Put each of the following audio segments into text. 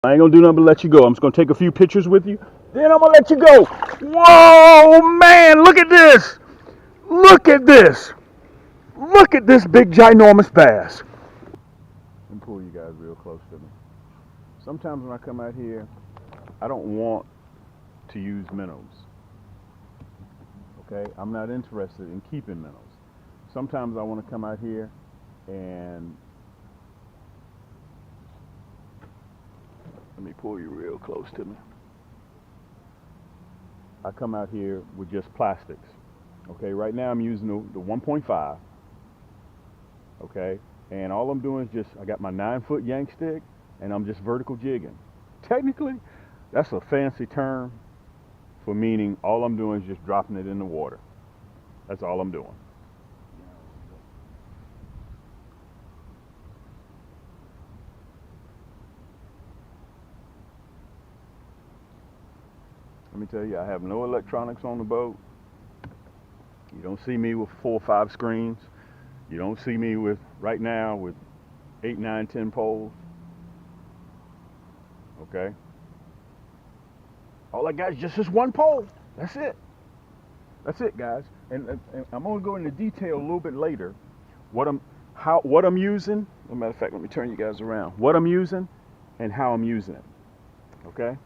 I ain't gonna do nothing but let you go. I'm just gonna take a few pictures with you, then I'm gonna let you go. Whoa, man, look at this. Look at this. Look at this big, ginormous bass. Let me pull you guys real close to me. Sometimes when I come out here, I don't want to use minnows. Okay, I'm not interested in keeping minnows. Sometimes I want to come out here and let me pull you real close to me. I come out here with just plastics. Okay, right now I'm using the 1.5. Okay, and all I'm doing is just, I got my 9-foot Yaannk Stik and I'm just vertical jigging. Technically, that's a fancy term for meaning all I'm doing is just dropping it in the water. That's all I'm doing. Let me tell you, I have no electronics on the boat. You don't see me with 4 or 5 screens. You don't see me with, right now, with 8, 9, 10 poles. Okay? All I got is just this one pole. That's it. That's it, guys. And I'm gonna go into detail a little bit later. What I'm using. As a matter of fact, let me turn you guys around. What I'm using and how I'm using it. Okay?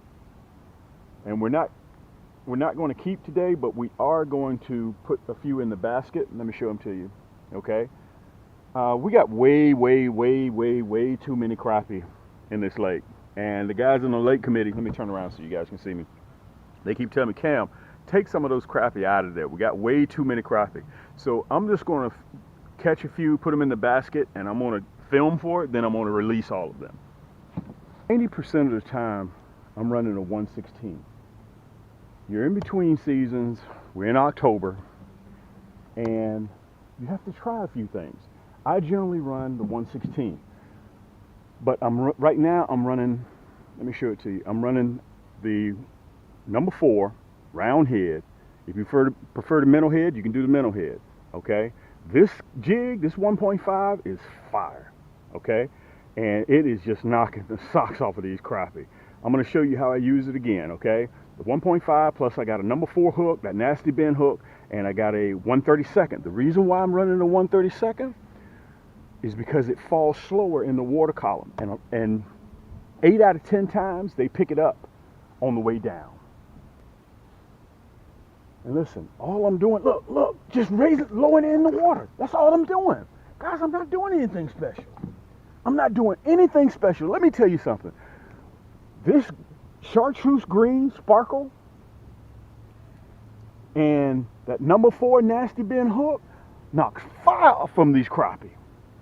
And we're not going to keep today, but we are going to put a few in the basket. Let me show them to you. Okay? We got way too many crappie in this lake. And the guys on the lake committee, let me turn around so you guys can see me. They keep telling me, Cam, take some of those crappie out of there. We got way too many crappie. So I'm just going to catch a few, put them in the basket, and I'm going to film for it. Then I'm going to release all of them. 80% of the time, I'm running a 1/16. You're in between seasons. We're in October, and you have to try a few things. I generally run the 1/16, but right now I'm running. Let me show it to you. I'm running the number 4 round head. If you prefer the minnow head, you can do the minnow head. Okay. This jig, this 1.5, is fire. Okay, and it is just knocking the socks off of these crappie. I'm going to show you how I use it again. Okay. The 1.5 plus I got a number 4 hook, that nasty bend hook, and I got a 1/32. The reason why I'm running a 1/32 is because it falls slower in the water column, and 8 out of 10 times they pick it up on the way down. And listen, all I'm doing, look, just raise it, lowering it in the water. That's all I'm doing. Guys, I'm not doing anything special. I'm not doing anything special. Let me tell you something. This chartreuse green sparkle and that number 4 nasty bend hook knocks fire from these crappie.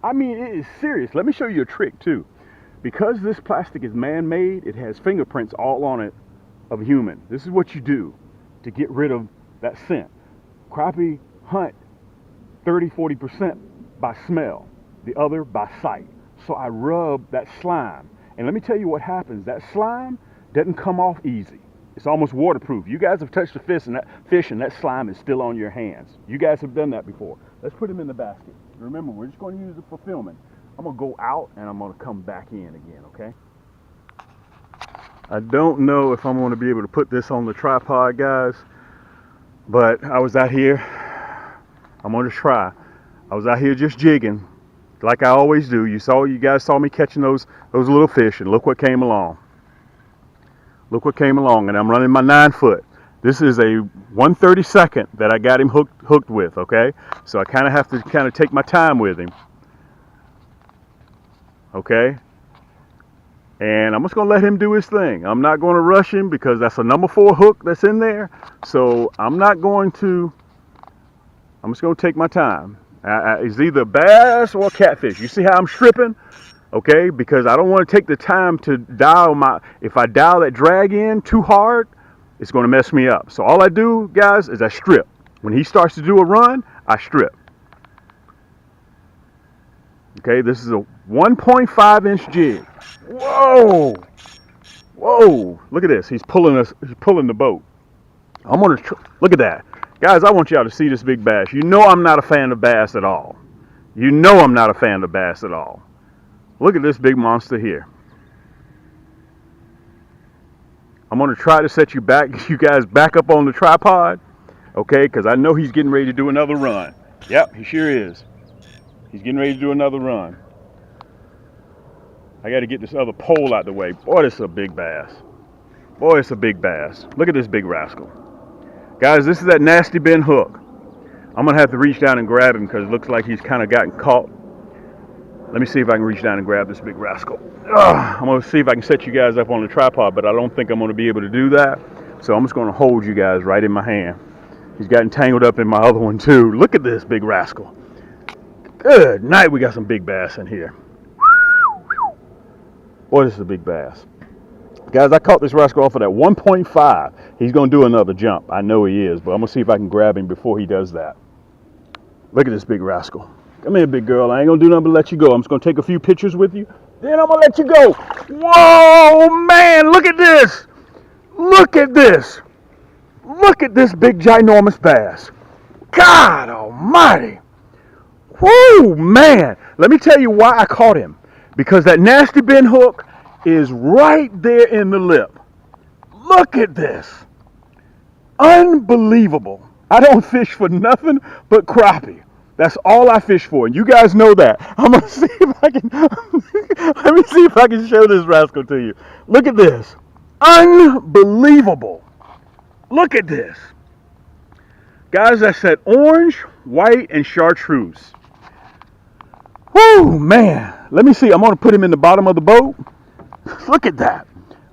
I mean, it is serious. Let me show you a trick too. Because this plastic is man-made, it has fingerprints all on it of a human. This is what you do to get rid of that scent. Crappie hunt 30-40% by smell, the other by sight. So I rub that slime, and let me tell you what happens. That slime doesn't come off easy. It's almost waterproof. You guys have touched the fish and that slime is still on your hands. You guys have done that before. Let's put them in the basket. Remember, we're just going to use it for filming. I'm going to go out and I'm going to come back in again, okay? I don't know if I'm going to be able to put this on the tripod, guys, but I was out here. I'm going to try. I was out here just jigging like I always do. You guys saw me catching those little fish, and look what came along. Look what came along, and I'm running my 9-foot. This is a 1/32 that I got him hooked with, okay? So I kind of have to take my time with him, okay? And I'm just going to let him do his thing. I'm not going to rush him because that's a number 4 hook that's in there. So I'm just going to take my time. It's either bass or catfish. You see how I'm stripping? Okay, because I don't want to take the time to if I dial that drag in too hard, it's going to mess me up. So all I do, guys, is I strip. When he starts to do a run, I strip. Okay, this is a 1.5-inch jig. Whoa! Whoa! Look at this. He's pulling the boat. I'm going to look at that. Guys, I want y'all to see this big bass. You know I'm not a fan of bass at all. You know I'm not a fan of bass at all. Look at this big monster here. I'm going to try to set you guys back up on the tripod, okay? Because I know he's getting ready to do another run. Yep, he sure is. He's getting ready to do another run. I got to get this other pole out the way. Boy, this is a big bass. Boy, it's a big bass. Look at this big rascal. Guys, this is that nasty bend hook. I'm going to have to reach down and grab him because it looks like he's kind of gotten caught. Let me see if I can reach down and grab this big rascal. I'm going to see if I can set you guys up on the tripod, but I don't think I'm going to be able to do that. So I'm just going to hold you guys right in my hand. He's gotten tangled up in my other one too. Look at this big rascal. Good night, we got some big bass in here. Boy, this is a big bass. Guys, I caught this rascal off of that 1.5. He's going to do another jump. I know he is, but I'm going to see if I can grab him before he does that. Look at this big rascal. Come here, big girl. I ain't going to do nothing but let you go. I'm just going to take a few pictures with you. Then I'm going to let you go. Whoa, man. Look at this. Look at this. Look at this big, ginormous bass. God almighty. Whoa, man. Let me tell you why I caught him. Because that nasty bend hook is right there in the lip. Look at this. Unbelievable. I don't fish for nothing but crappie. That's all I fish for, and you guys know that. I'm gonna see if I can. Let me see if I can show this rascal to you. Look at this. Unbelievable. Look at this. Guys, that's that orange, white, and chartreuse. Whoo, man. Let me see. I'm going to put him in the bottom of the boat. Look at that.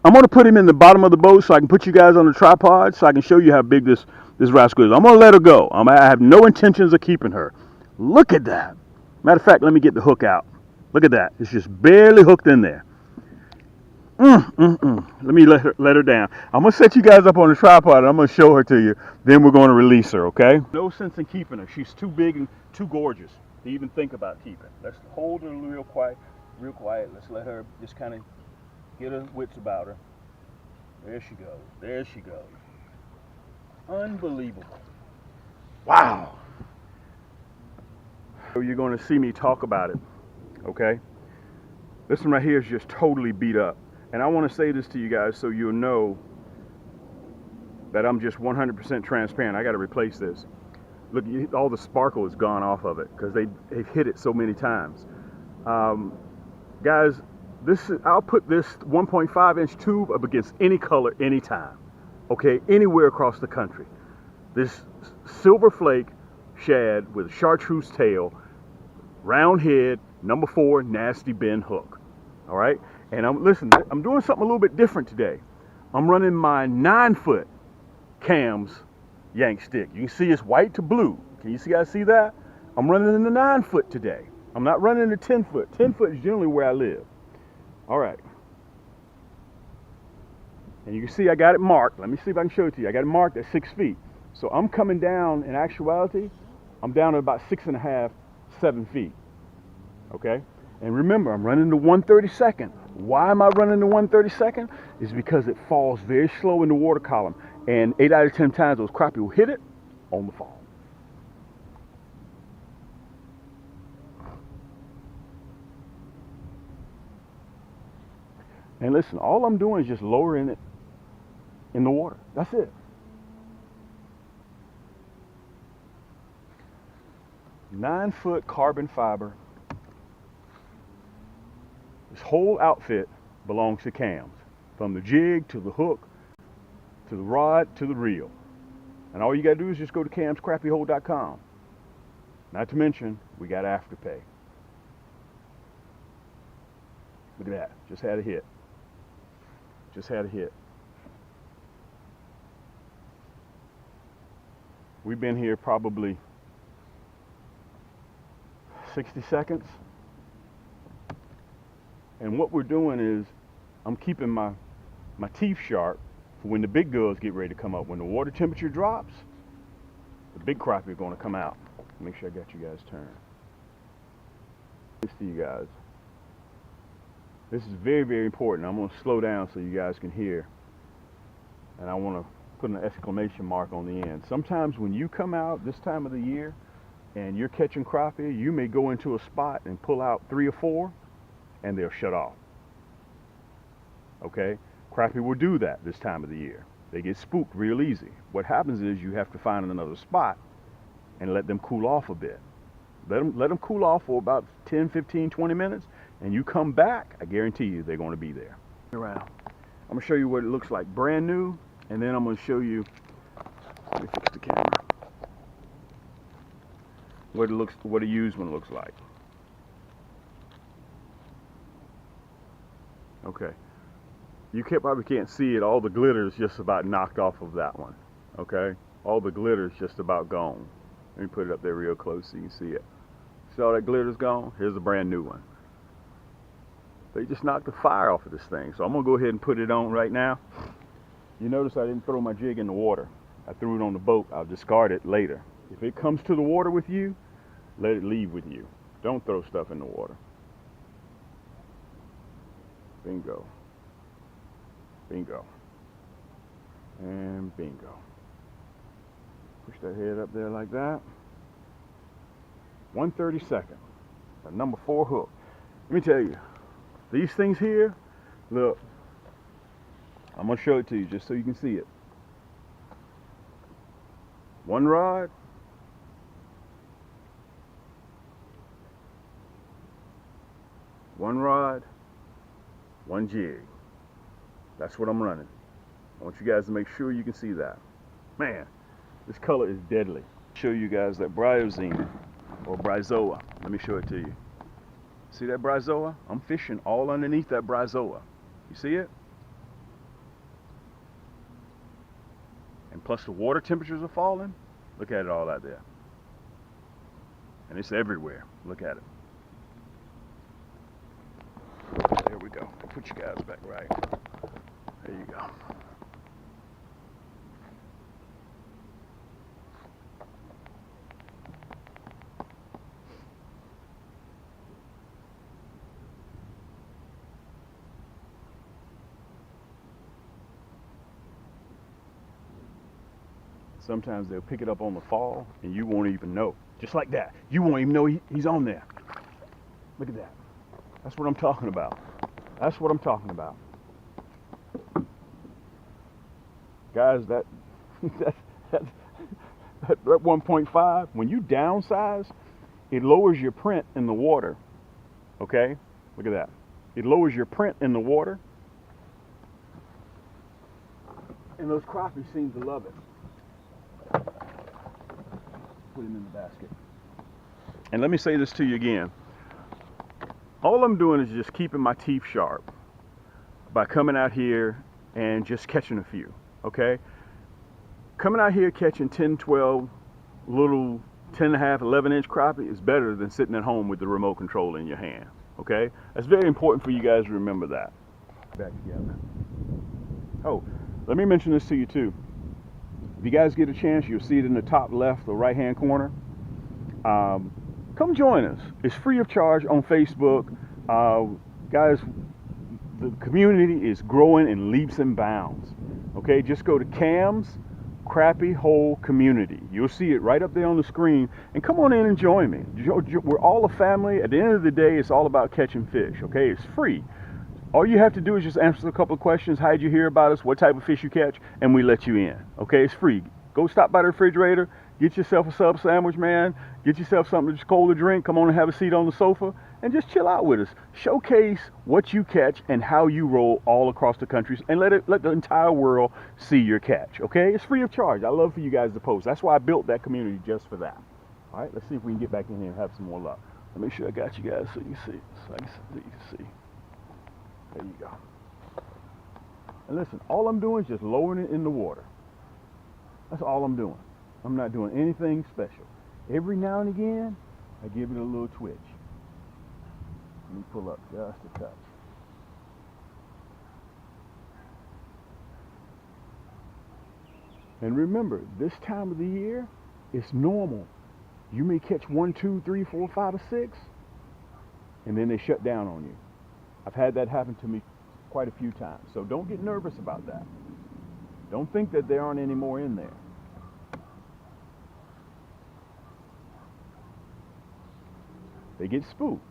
I'm going to put him in the bottom of the boat so I can put you guys on the tripod so I can show you how big this rascal is. I'm going to let her go. I have no intentions of keeping her. Look at that. Matter of fact, let me get the hook out. Look at that. It's just barely hooked in there. Let me let her down. I'm going to set you guys up on the tripod and I'm going to show her to you. Then we're going to release her, okay? No sense in keeping her. She's too big and too gorgeous to even think about keeping. Let's hold her real quiet. Let's let her just kind of get her wits about her. There she goes. There she goes. Unbelievable. Wow. So you're going to see me talk about it, okay? This one right here is just totally beat up. And I want to say this to you guys so you'll know that I'm just 100% transparent. I got to replace this. Look, all the sparkle is gone off of it because they've hit it so many times. Guys, I'll put this 1.5-inch tube up against any color, anytime. Okay, anywhere across the country. This silver flake shad with a chartreuse tail, round head, number 4, nasty bend hook. All right, and I'm doing something a little bit different today. I'm running my 9-foot cams Yaannk Stik. You can see it's white to blue. Can you guys see that? I'm running in the 9-foot today. I'm not running the 10-foot. 10-foot is generally where I live. All right. And you can see I got it marked. Let me see if I can show it to you. I got it marked at 6 feet. So I'm coming down, in actuality, I'm down at about 6.5, 7 feet. Okay? And remember, I'm running the 1/32. Why am I running the 1/32? It's because it falls very slow in the water column. And 8 out of 10 times those crappie will hit it on the fall. And listen, all I'm doing is just lowering it in the water. That's it. Nine-foot carbon fiber. This whole outfit belongs to cams. From the jig to the hook, to the rod, to the reel. And all you got to do is just go to camscrappiehold.com. Not to mention, we got Afterpay. Look at that. Just had a hit. Just had a hit. We've been here probably 60 seconds. And what we're doing is I'm keeping my teeth sharp for when the big girls get ready to come up. When the water temperature drops, the big crappie are going to come out. Make sure I got you guys turned. This to you guys. This is very, very important. I'm going to slow down so you guys can hear. And I want to put an exclamation mark on the end. Sometimes when you come out this time of the year and you're catching crappie, you may go into a spot and pull out 3 or 4 and they'll shut off. Okay? Crappie will do that this time of the year. They get spooked real easy. What happens is you have to find another spot and let them cool off a bit. Let them cool off for about 10, 15, 20 minutes, and you come back, I guarantee you they're going to be there. Around. I'm going to show you what it looks like brand new, and then I'm going to show you, let me fix the camera, what a used one looks like. Okay. You probably can't see it. All the glitter is just about knocked off of that one. Okay? All the glitter is just about gone. Let me put it up there real close so you can see it. See all that glitter's gone? Here's a brand new one. They just knocked the fire off of this thing. So I'm going to go ahead and put it on right now. You notice I didn't throw my jig in the water. I threw it on the boat. I'll discard it later. If it comes to the water with you, let it leave with you. Don't throw stuff in the water. Bingo. Bingo. And bingo. Push that head up there like that. 1/32, a number 4 hook. Let me tell you, these things here, look, I'm going to show it to you just so you can see it. One rod, one jig. That's what I'm running. I want you guys to make sure you can see that. Man, this color is deadly. Show you guys that bryozine or bryozoa. Let me show it to you. See that bryozoa? I'm fishing all underneath that bryozoa. You see it? And plus the water temperatures are falling. Look at it all out there. And it's everywhere. Look at it. There we go. I'll put you guys back right. There you go. Sometimes they'll pick it up on the fall and you won't even know. Just like that. You won't even know he's on there. Look at that. That's what I'm talking about. That's what I'm talking about. Guys, that 1.5, when you downsize, it lowers your print in the water. Okay? Look at that. It lowers your print in the water. And those crappie seem to love it. Put him in the basket. And let me say this to you again. All I'm doing is just keeping my teeth sharp by coming out here and just catching a few, okay? Coming out here catching 10, 12 little 10.5, 11-inch crappie is better than sitting at home with the remote control in your hand, okay? That's very important for you guys to remember that. Back together. Oh, let me mention this to you too. If you guys get a chance, you'll see it in the top left or right-hand corner. Come join us. It's free of charge on Facebook. Guys, the community is growing in leaps and bounds. Okay, just go to Cam's Crappie Hole Community. You'll see it right up there on the screen. And come on in and join me. We're all a family. At the end of the day, it's all about catching fish. Okay, it's free. All you have to do is just answer a couple of questions. How'd you hear about us? What type of fish you catch? And we let you in. Okay, it's free. Go stop by the refrigerator. Get yourself a sub sandwich, man. Get yourself something that's cold to drink. Come on and have a seat on the sofa and just chill out with us. Showcase what you catch and how you roll all across the country, and let the entire world see your catch. Okay, it's free of charge. I love for you guys to post. That's why I built that community, just for that. All right, let's see if we can get back in here and have some more luck. Let me make sure I got you guys so you can see. So you can see. There you go. And listen, all I'm doing is just lowering it in the water. That's all I'm doing. I'm not doing anything special. Every now and again, I give it a little twitch. Let me pull up just a touch. And remember, this time of the year, it's normal. You may catch 1, 2, 3, 4, 5, or 6, and then they shut down on you. I've had that happen to me quite a few times. So don't get nervous about that. Don't think that there aren't any more in there. They get spooked.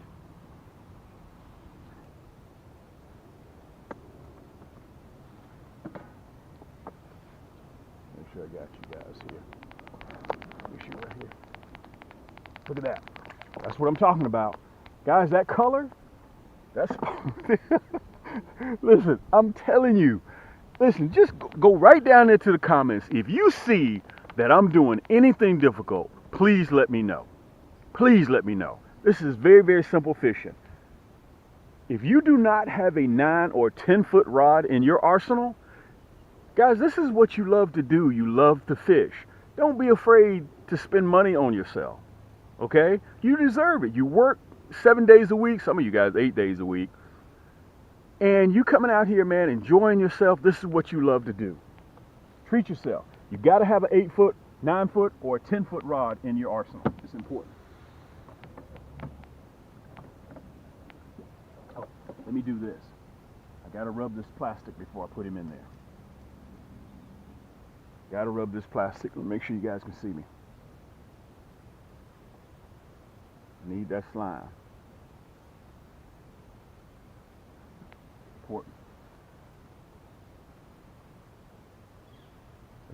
sure I got you guys here. Make sure right here. Look at that. That's what I'm talking about. Guys, that color, that's, listen, I'm telling you, listen, just go right down into the comments. If you see that I'm doing anything difficult, please let me know. Please let me know. This is very, very simple fishing. If you do not have a 9 or 10 foot rod in your arsenal, guys, this is what you love to do. You love to fish. Don't be afraid to spend money on yourself. Okay? You deserve it. You work 7 days a week, some of you guys 8 days a week. And you coming out here, man, enjoying yourself. This is what you love to do. Treat yourself. You got to have an 8 foot, 9 foot, or a 10 foot rod in your arsenal. It's important. Oh, let me do this. I got to rub this plastic before I put him in there. Got to rub this plastic. Let me make sure you guys can see me. Need that slime. Important.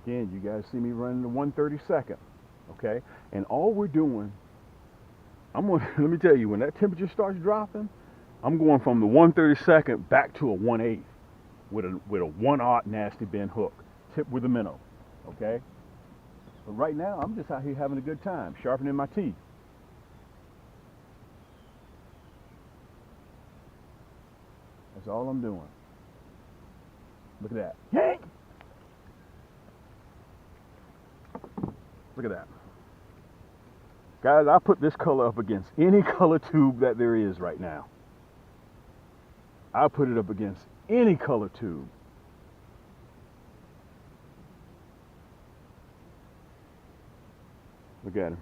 Again, you guys see me running the 1/32, okay? And all we're doing, let me tell you, when that temperature starts dropping, I'm going from the 1/32 back to a 1/8 with a 1/0 nasty bend hook, tip with a minnow, okay? But right now, I'm just out here having a good time, sharpening my teeth. That's all I'm doing. Look at that. Yank! Look at that. Guys, I put this color up against any color tube that there is right now. I put it up against any color tube. Look at him.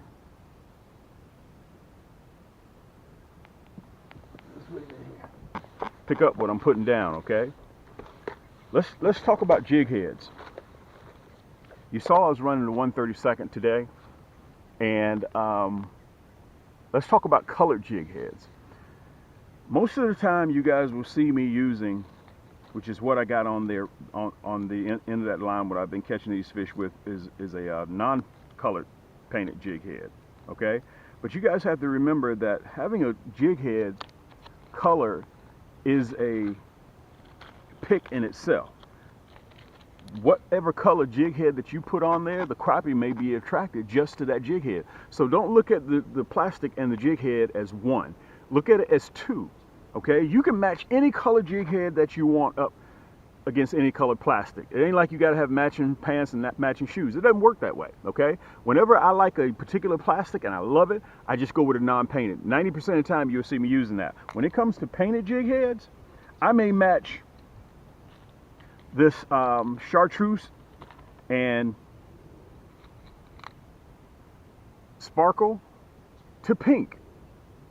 Pick up what I'm putting down, okay? Let's talk about jig heads. You saw I was running the 1/32 today, and let's talk about colored jig heads. Most of the time, you guys will see me using, which is what I got on there on the end of that line. What I've been catching these fish with is a non-colored painted jig head, okay? But you guys have to remember that having a jig head color is a pick in itself. Whatever color jig head that you put on there, the crappie may be attracted just to that jig head. So don't look at the plastic and the jig head as one. Look at it as two, okay? You can match any color jig head that you want up against any colored plastic. It ain't like you gotta have matching pants and matching shoes. It doesn't work that way, okay? Whenever I like a particular plastic and I love it, I just go with a non-painted. 90% of the time you'll see me using that. When it comes to painted jig heads, I may match this chartreuse and sparkle to pink.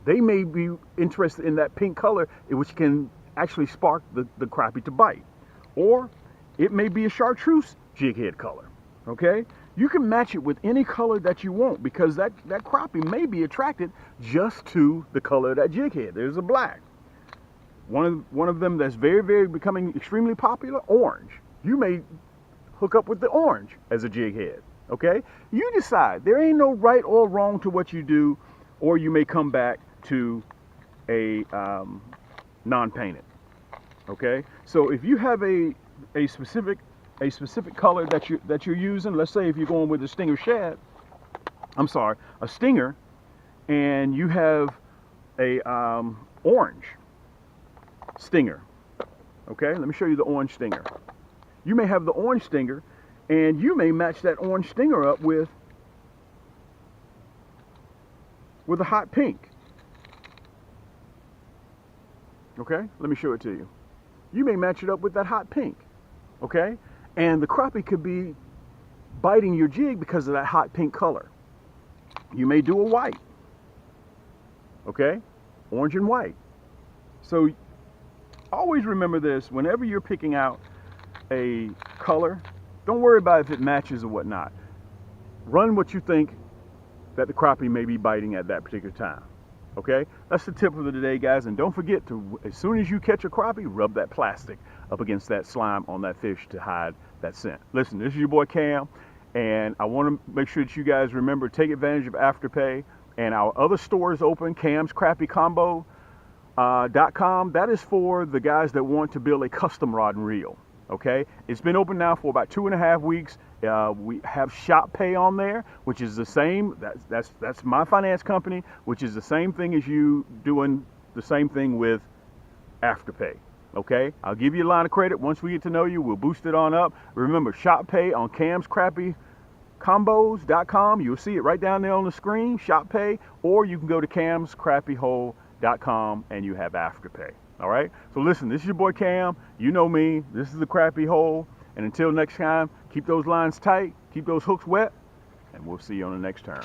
They may be interested in that pink color, which can actually spark the crappie to bite. Or it may be a chartreuse jig head color, okay? You can match it with any color that you want because that crappie may be attracted just to the color of that jig head. There's a black. One of them that's very, very becoming extremely popular, orange. You may hook up with the orange as a jig head, okay? You decide. There ain't no right or wrong to what you do, or you may come back to a non-painted. Okay, so if you have a specific color that you're using, let's say if you're going with a stinger shad, a stinger, and you have a orange stinger. Okay, let me show you the orange stinger. You may have the orange stinger, and you may match that orange stinger up with a hot pink. Okay, let me show it to you. You may match it up with that hot pink, okay? And the crappie could be biting your jig because of that hot pink color. You may do a white, okay? Orange and white. So always remember this, whenever you're picking out a color, don't worry about if it matches or whatnot. Run what you think that the crappie may be biting at that particular time. Okay, that's the tip of the day, guys. And don't forget to, as soon as you catch a crappie, rub that plastic up against that slime on that fish to hide that scent. Listen, this is your boy Cam, And I want to make sure that you guys remember, take advantage of Afterpay. And our other store is open, Cam's Crappie Combo. .com. That is for the guys that want to build a custom rod and reel. Okay, it's been open now for about 2.5 weeks. We have Shop Pay on there, which is the same. That's my finance company, which is the same thing as you doing the same thing with Afterpay. Okay, I'll give you a line of credit once we get to know you. We'll boost it on up. Remember, Shop Pay on Cam's Crappie Combos.com. You'll see it right down there on the screen. Shop Pay, or you can go to Cam's Crappie Hole.com and you have Afterpay. All right. So listen, this is your boy Cam. You know me. This is the Crappie Hole. And until next time, keep those lines tight, keep those hooks wet, and we'll see you on the next turn.